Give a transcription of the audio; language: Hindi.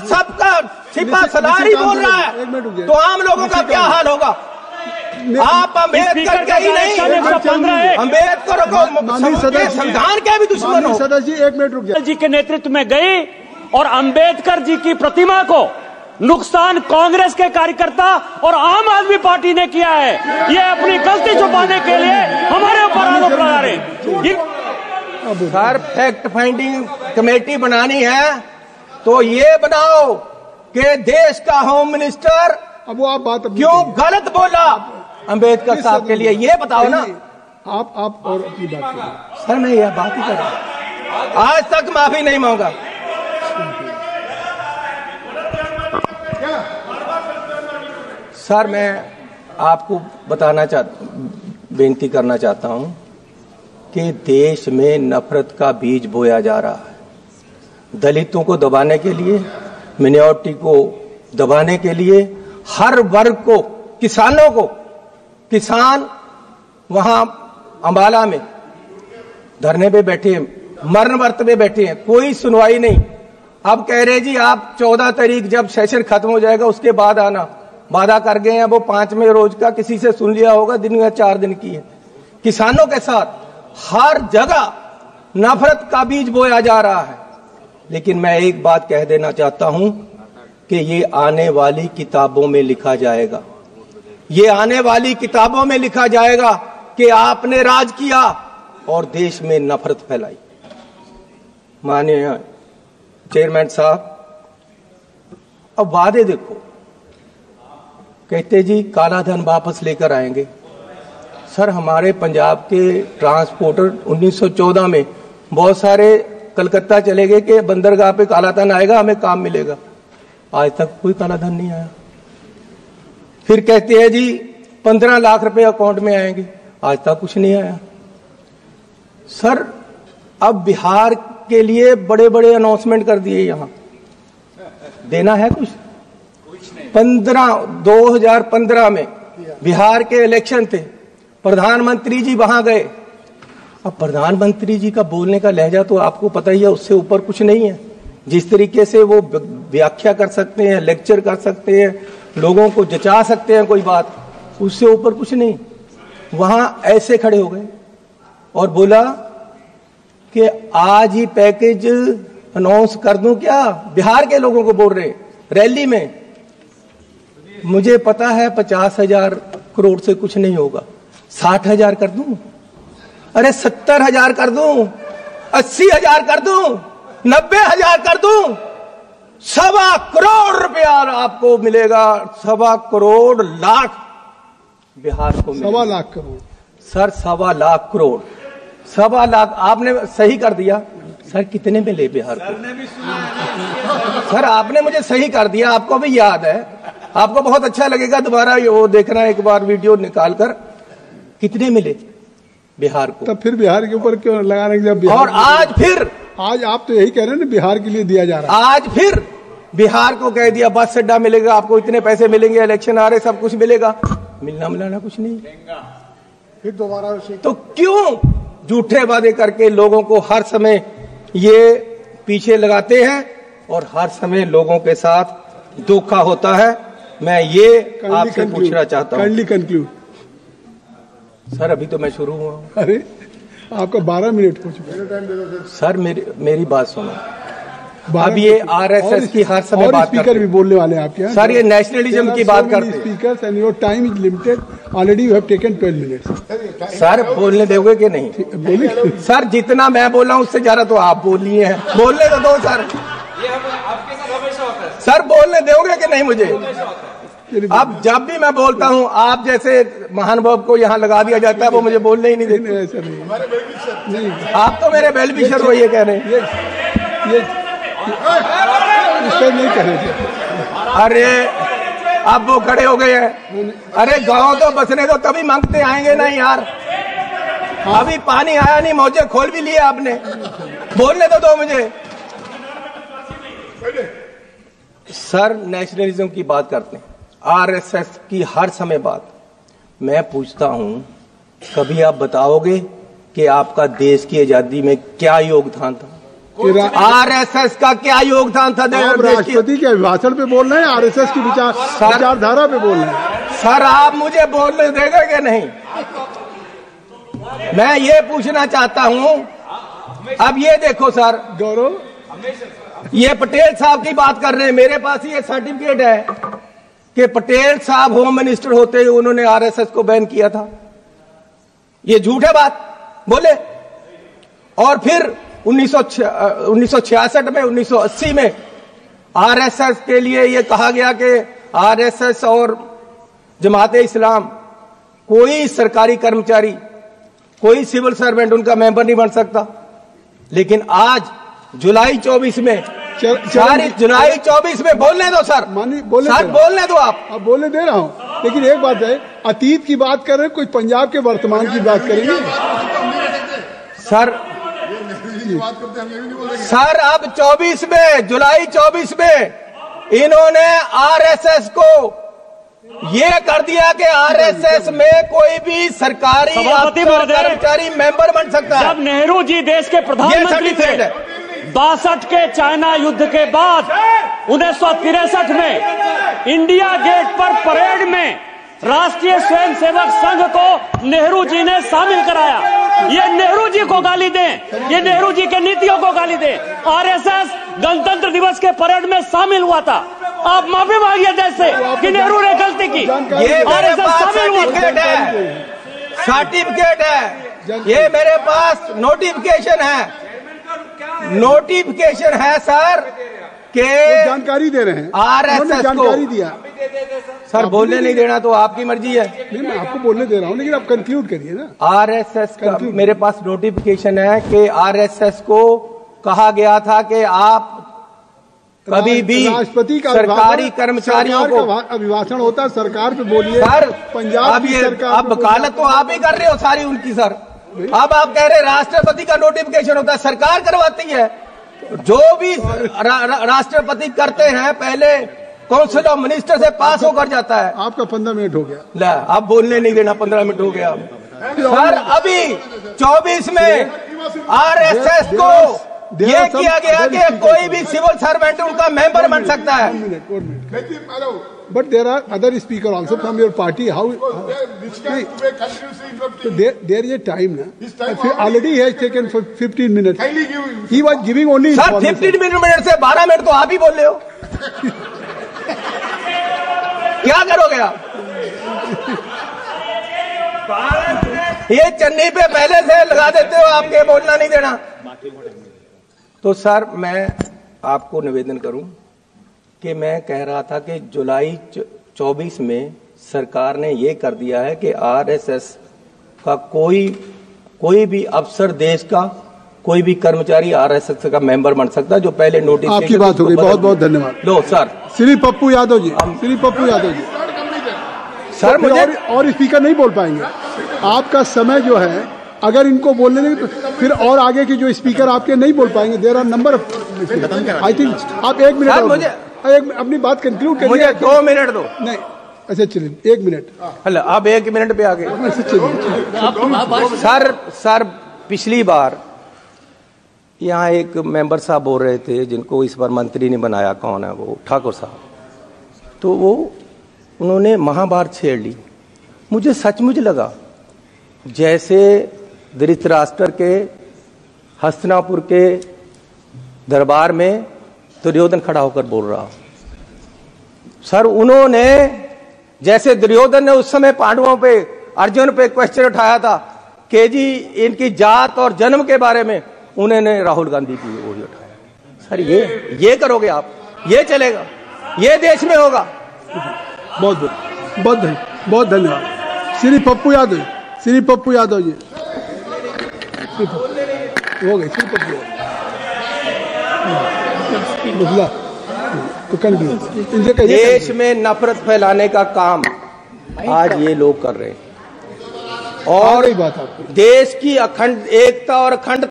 सबका सिपा सलार ही बोल रहा है, तो आम लोगों का क्या हाल होगा? आप अम्बेडकर के ही नहीं, अम्बेडकर को संविधान के भी दुश्मन हो। सदस्य जी 1 मिनट रुक जाइए। जी के नेतृत्व में गई और अंबेडकर जी की प्रतिमा को नुकसान कांग्रेस के कार्यकर्ता और आम आदमी पार्टी ने किया है। ये अपनी गलती छुपाने के लिए हमारे ऊपर आरोप लगा रहे हैं। सर, फैक्ट फाइंडिंग कमेटी बनानी है तो ये बनाओ कि देश का होम मिनिस्टर अब वो आप बात क्यों गलत बोला अंबेडकर साहब के लिए, ये बताओ ना। आप और अपनी बात करें। सर मैं यह बात ही कर रहा हूं, आज तक माफी नहीं मांगा। सर मैं आपको बेनती करना चाहता हूं कि देश में नफरत का बीज बोया जा रहा है। दलितों को दबाने के लिए, मिनॉरिटी को दबाने के लिए, हर वर्ग को, किसानों को, किसान वहां अंबाला में धरने पे बैठे हैं, मरण वर्त में बैठे हैं, कोई सुनवाई नहीं। अब कह रहे जी आप 14 तारीख जब सेशन खत्म हो जाएगा उसके बाद आना, वादा कर गए हैं। वो 5वें रोज का किसी से सुन लिया होगा, दिन में 4 दिन की है। किसानों के साथ हर जगह नफरत का बीज बोया जा रहा है। लेकिन मैं एक बात कह देना चाहता हूं कि ये आने वाली किताबों में लिखा जाएगा, ये आने वाली किताबों में लिखा जाएगा कि आपने राज किया और देश में नफरत फैलाई। माननीय चेयरमैन साहब, अब वादे देखो, कहते जी काला धन वापस लेकर आएंगे। सर हमारे पंजाब के ट्रांसपोर्टर 1914 में बहुत सारे कलकत्ता चले गए कि बंदरगाह पे काला धन आएगा, हमें काम मिलेगा। आज तक कोई काला धन नहीं आया। फिर कहते हैं जी 15 लाख रुपए अकाउंट में आएंगे, आज तक कुछ नहीं आया। सर अब बिहार के लिए बड़े बड़े अनाउंसमेंट कर दिए, यहां देना है कुछ 2015 में बिहार के इलेक्शन थे, प्रधानमंत्री जी वहां गए। अब प्रधानमंत्री जी का बोलने का लहजा तो आपको पता ही है, उससे ऊपर कुछ नहीं है। जिस तरीके से वो व्याख्या कर सकते हैं, लेक्चर कर सकते हैं, लोगों को जचा सकते हैं कोई बात, उससे ऊपर कुछ नहीं। वहां ऐसे खड़े हो गए और बोला कि आज ही पैकेज अनाउंस कर दूं क्या? बिहार के लोगों को बोल रहे रैली में। मुझे पता है 50,000 करोड़ से कुछ नहीं होगा, 60,000 कर दूं, अरे 70,000 कर दूं, 80,000 कर दूं, 90,000 कर दूं, 1.25 करोड़ रुपया आपको मिलेगा। 1.25 करोड़ लाख बिहार को मिलेगा। 1.25 लाख करोड़ सर, 1.25 लाख करोड़, 1.25 लाख आपने सही कर दिया। सर कितने मिले बिहार को? सर आपने मुझे सही कर दिया, आपको भी याद है, आपको बहुत अच्छा लगेगा दोबारा वो देखना एक बार वीडियो निकाल कर, कितने मिले बिहार को। तब फिर बिहार के ऊपर क्यों लगाने के? और आज फिर, आज आप तो यही कह रहे हैं ना बिहार के लिए दिया जा रहा है। आज फिर बिहार को कह दिया बस अड्डा मिलेगा आपको, इतने पैसे मिलेंगे, इलेक्शन आ रहे, सब कुछ मिलेगा। मिलना मिलाना कुछ नहीं। फिर दोबारा तो क्यों झूठे वादे करके लोगों को हर समय ये पीछे लगाते हैं और हर समय लोगों के साथ धोखा होता है। मैं ये आपसे पूछना चाहता हूँ। Kindly conclude. सर अभी तो मैं शुरू हुआ हूँ। अरे आपका 12 मिनट हो चुका। सर मेरी बात सुनो। अब ये आरएसएस की हर समय बात करते हैं। स्पीकर भी बोलने वाले हैं आपके। सर ये नेशनलिज्म की बात करते हैं। Speakers and your time is limited, already you have taken 12 minutes. Sir बोलने दोगे कि नहीं? बोलिए। सर जितना मैं बोला हूं उससे ज्यादा तो आप बोल लिए हैं, बोलने तो दो सर। सर बोलने दोगे कि नहीं मुझे? अब जब भी मैं बोलता हूं आप जैसे महानुभाव को यहाँ लगा दिया जाता है, वो मुझे बोलने ही नहीं देते। ऐसा नहीं, आप तो मेरे वेल विशर हो ये कह रहे हैं। ये नहीं कह रहे थे। अरे अब वो खड़े हो गए हैं। अरे गाँव तो बसने दो, तभी मांगते आएंगे ना यार। अभी पानी आया नहीं, मौजे खोल भी लिए आपने, बोलने तो दो मुझे। सर नेशनलिज्म की बात करते हैं, आरएसएस की हर समय बात। मैं पूछता हूं कभी आप बताओगे कि आपका देश की आजादी में क्या योगदान था? आरएसएस का क्या योगदान था? आप राष्ट्रपति के अभिभाषण पे बोल रहे हैं, आरएसएस की विचारधारा पे बोल रहे हैं। सर आप मुझे बोलने देगा कि नहीं? मैं ये पूछना चाहता हूं। अब ये देखो सर, गौरव, ये पटेल साहब की बात कर रहे हैं, मेरे पास ये सर्टिफिकेट है कि पटेल साहब होम मिनिस्टर होते ही उन्होंने आरएसएस को बैन किया था। ये झूठ है बात? बोले। और फिर 1966 में, 1980 में आरएसएस के लिए ये कहा गया कि आरएसएस और जमाते इस्लाम कोई सरकारी कर्मचारी, कोई सिविल सर्वेंट उनका मेंबर नहीं बन सकता। लेकिन आज जुलाई 24 में, जुलाई 24 में बोलने दो सर, बोलने दो आप। अब बोलने दे रहा हूं, लेकिन एक बात है, अतीत की बात कर रहे हैं, कोई पंजाब के वर्तमान की बात करेंगे सर अब 24 में, जुलाई 24 में इन्होंने आरएसएस को ये कर दिया कि आरएसएस में कोई भी सरकारी कर्मचारी मेंबर बन सकता है। जब नेहरू जी देश के प्रधानमंत्री थे, 62 के चाइना युद्ध के बाद 1963 में इंडिया गेट पर परेड में राष्ट्रीय स्वयंसेवक संघ को नेहरू जी ने शामिल कराया। ये नेहरू जी को गाली दें, ये नेहरू जी के नीतियों को गाली दें। आरएसएस गणतंत्र दिवस के परेड में शामिल हुआ था। आप माफी मांगिए देश से कि नेहरू ने गलती की। ये आरएसएस शामिल हुआ, सर्टिफिकेट है, ये मेरे पास नोटिफिकेशन है सर के जानकारी दे रहे हैं। आरएसएस जानकारी दिया सर, बोलने नहीं देना तो आपकी मर्जी है। नहीं, मैं आपको बोलने दे रहा हूं, लेकिन आप कंक्लूड करिए ना। आरएसएस का मेरे पास नोटिफिकेशन है कि आरएसएस को कहा गया था कि आप कभी भी राष्ट्रपति का सरकारी कर्मचारियों को अभिभाषण होता है, सरकार पे बोलिए सर। पंजाब की सरकार, अब वकालत तो आप ही कर रहे हो सारी उनकी सर। अब आप कह रहे राष्ट्रपति का नोटिफिकेशन होता है, सरकार करवाती है। जो भी राष्ट्रपति करते हैं पहले काउंसिल ऑफ मिनिस्टर से पास होकर जाता है। आपका 15 मिनट हो गया। ला, अब बोलने नहीं देना, 15 मिनट हो गया सर। अभी 24 में आरएसएस को ये किया गया कि कोई भी सिविल सर्वेंट उनका मेंबर बन सकता है। But there are other speaker also from your party. How there is a time ना, already has taken 15 minute. He was giving only sir 15 minute से 12 मिनट तो आप ही बोल रहे हो। क्या करोगे आप? ये चन्नी पे पहले से लगा देते हो, आपके बोलना नहीं देना। तो सर मैं आपको निवेदन करूं कि मैं कह रहा था कि जुलाई 24 में सरकार ने ये कर दिया है कि आरएसएस का कोई भी अफसर, देश का कोई भी कर्मचारी आरएसएस का मेंबर बन सकता है। जो पहले नोटिस आपकी बात हो गई, बहुत बहुत धन्यवाद। लो सर, श्री पप्पू यादव जी, श्री पप्पू यादव जी सर, मुझे और स्पीकर नहीं बोल पाएंगे। आपका समय जो है, अगर इनको बोलने देंगे तो फिर और आगे के जो स्पीकर आपके नहीं बोल पाएंगे। There are number of, I think आप 1 मिनट मुझे अपनी बात कंक्लूड करिए। मुझे 2 मिनट दो। नहीं, अच्छा चलिए 1 मिनट। हेलो, अब 1 मिनट पे आ गए सर। पिछली बार यहाँ एक मेंबर साहब बोल रहे थे, जिनको इस बार मंत्री ने बनाया, कौन है वो, ठाकुर साहब। तो वो उन्होंने महाभारत छेड़ ली। मुझे सचमुच लगा जैसे धृतराष्ट्र के हस्तिनापुर के दरबार में दुर्योधन खड़ा होकर बोल रहा। सर उन्होंने, जैसे दुर्योधन ने उस समय पांडवों पे, अर्जुन पे क्वेश्चन उठाया था कि जी इनकी जात और जन्म के बारे में, उन्होंने राहुल गांधी की ओर उठाया। सर ये करोगे आप? ये चलेगा? ये देश में होगा? बहुत बहुत धन्यवाद। श्री पप्पू यादव, श्री पप्पू यादव जी हो गए। श्री पप्पू तो देश में नफरत फैलाने का काम आज ये लोग कर रहे हैं, और बात आपकी देश की अखंड एकता और अखंड